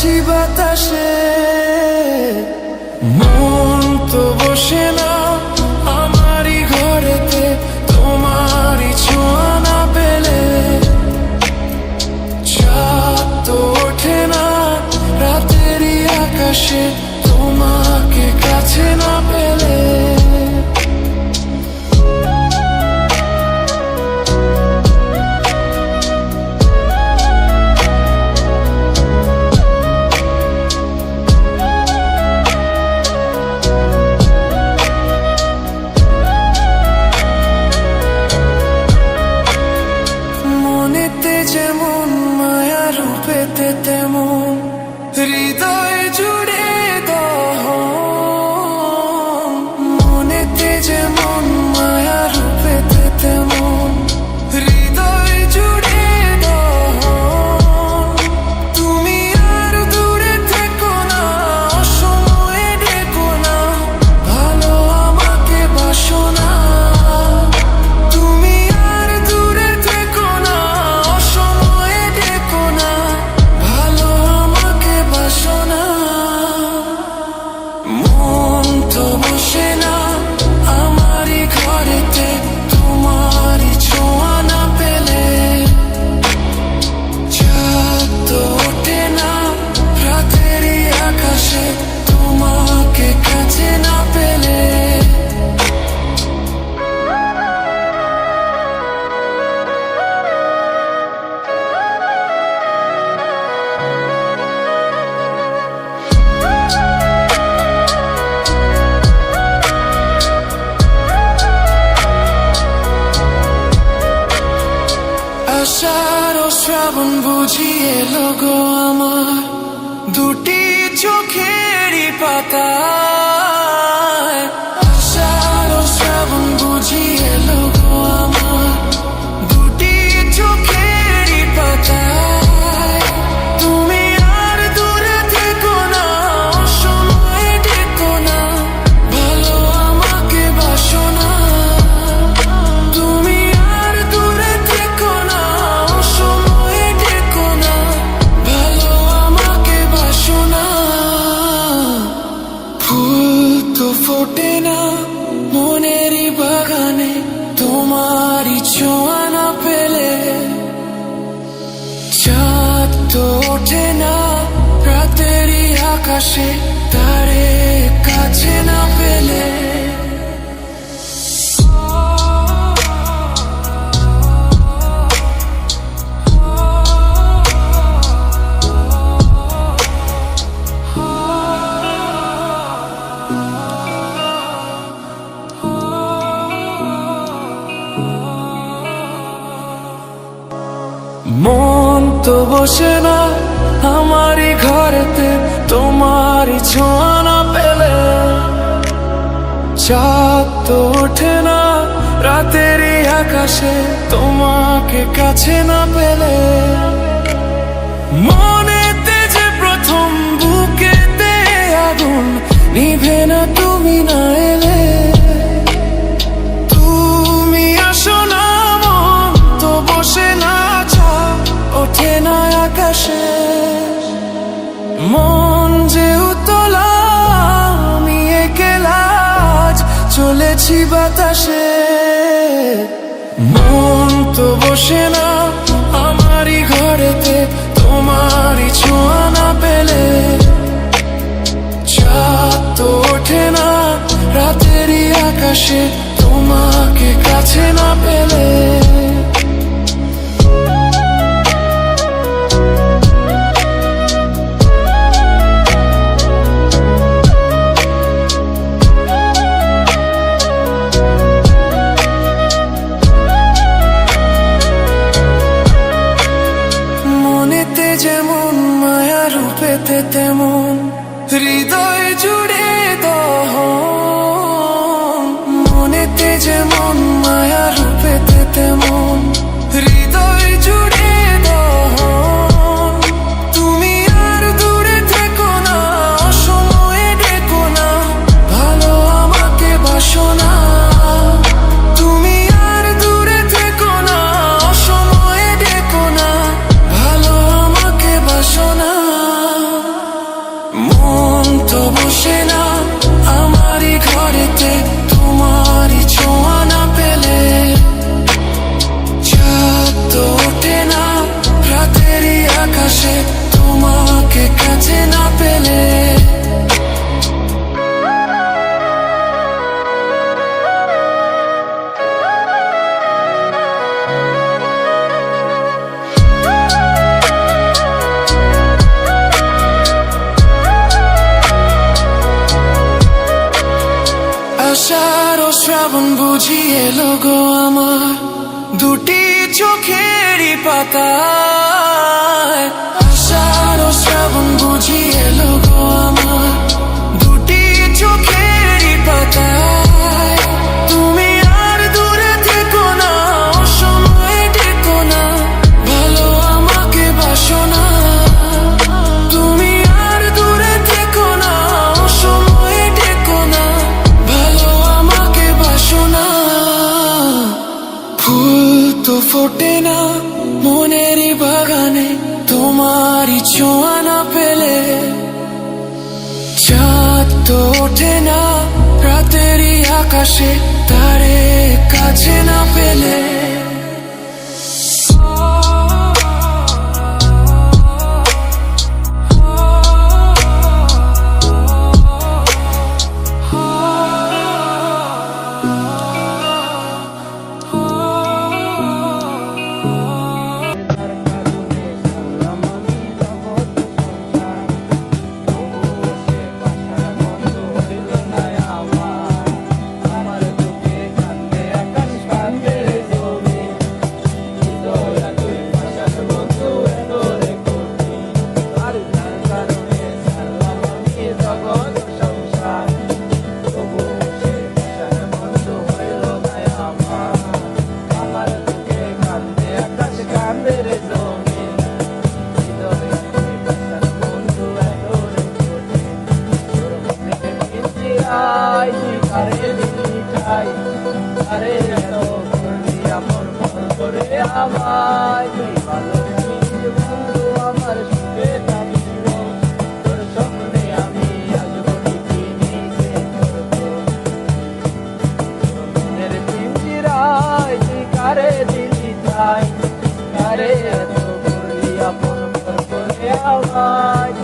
চলেছি বাতাসে। মন তো বসে না আমারই ঘরেতে, তোমারই ছোঁয়া না পেলে। চাঁদ তো ওঠে না রাতেরই আকাশে, তোমাকে কাছে না পেলে। মনেতে যেমন মায়া, রূপেতে তেমন হৃদয় জুড়ে দহন। মনেতে যেমন মায়া, রূপেতে তেমন হৃদয় জুড়ে দহন। তুমি আর দূরে থেকো না, অসময়ে ডেকো না, ভালো আমাকে বাসো না। তুমি আর দূরে থেকো না, অসময়ে ডেকো না, ভালো আমাকে বাসো না। মন তো বসে না আমারই ঘরেতে, তোমারই ছোঁয়া না পেলে। চাঁদ তো ওঠে না রাতেরই আকাশে, তোমাকে কাছে না পেলে। আষাঢ় ও শ্রাবণ বুঝি এলো গো আমার, দুটি চোখেরই পাতায়। আষাঢ় ও শ্রাবণ বুঝি এলো গো আমার, দুটি চোখেরই পাতায়। তুমি আর দূরে থেকো না, অসময়ে ডেকো না, ভালো আমাকে বাসো না। তুমি আর দূরে থেকো না, অসময়ে ডেকো না, ভালো আমাকে বাসো না। ফুল তো ফোটে না মনেরই বাগানে, তোমারই ছোঁয়া না পেলে। চাঁদ তো ওঠে না রাতেরই আকাশে, তারে কাছে না পেলে। মন তো বসে না আমারই ঘরেতে, তোমারই ছোঁয়া না পেলে। চাঁদ তো ওঠে না রাতেরই আকাশে, তোমাকে কাছে না পেলে। মনেতে যে প্রথম বুকেতে আগুন, নিভে না তুমি না এলে। তুমি আসো না, মন তো বসে না, ওঠে না আকাশে। মন যে উতলা, আমি একলা আজ চলেছি বাতাসে। মন তো বসে না আমারই ঘরেতে, তোমারই ছোঁয়া না পেলে। চাঁদ তো ওঠে না রাতেরই আকাশে, তোমাকে কাছে না পেলে। মনেতে যেমন মায়া, রূপেতে তেমন হৃদয় জুড়ে দহন। মনেতে যেমন মায়া, রূপেতে তেমন হৃদয় জুড়ে দহন। তুমি আর দূরে থেকো না, অসময়ে ডেকো না, ভালো আমাকে বাসো না। তুমি আর দূরে থেকো না, অসময়ে ডেকো না, ভালো আমাকে বাসো না। বুঝি এলো গো আমার দুটি চোখেরই পাতায়, আষাঢ় শ্রাবণ বুঝি এলো গো আমার দুটি চোখেরই পাতায়। তুমি আর দূরে থেকো না, অসময়ে ডেকো না, ভালো আমাকে বাসো না। তুমি আর দূরে থেকো না, অসময়ে ডেকো না, ভালো আমাকে বাসো না। ফুল তো ফোটে না মনেরই বাগানে তোমারই ছোঁয়া না পেলে, চাঁদ তো ওঠে না রাতেরই আকাশে তারে কাছে না পেলে। আরে এত করলি আমার মন করে আমায়, তুই ভালো বন্ধু আমার সুখে থাকিব, তোর স্বপ্নে আমি আসবো ঠিকই নিচে করবো। মনের পিঞ্জিরায় তুই কারে দিলি ঠাই, কারে এত করলি আপন মন করে আমায়।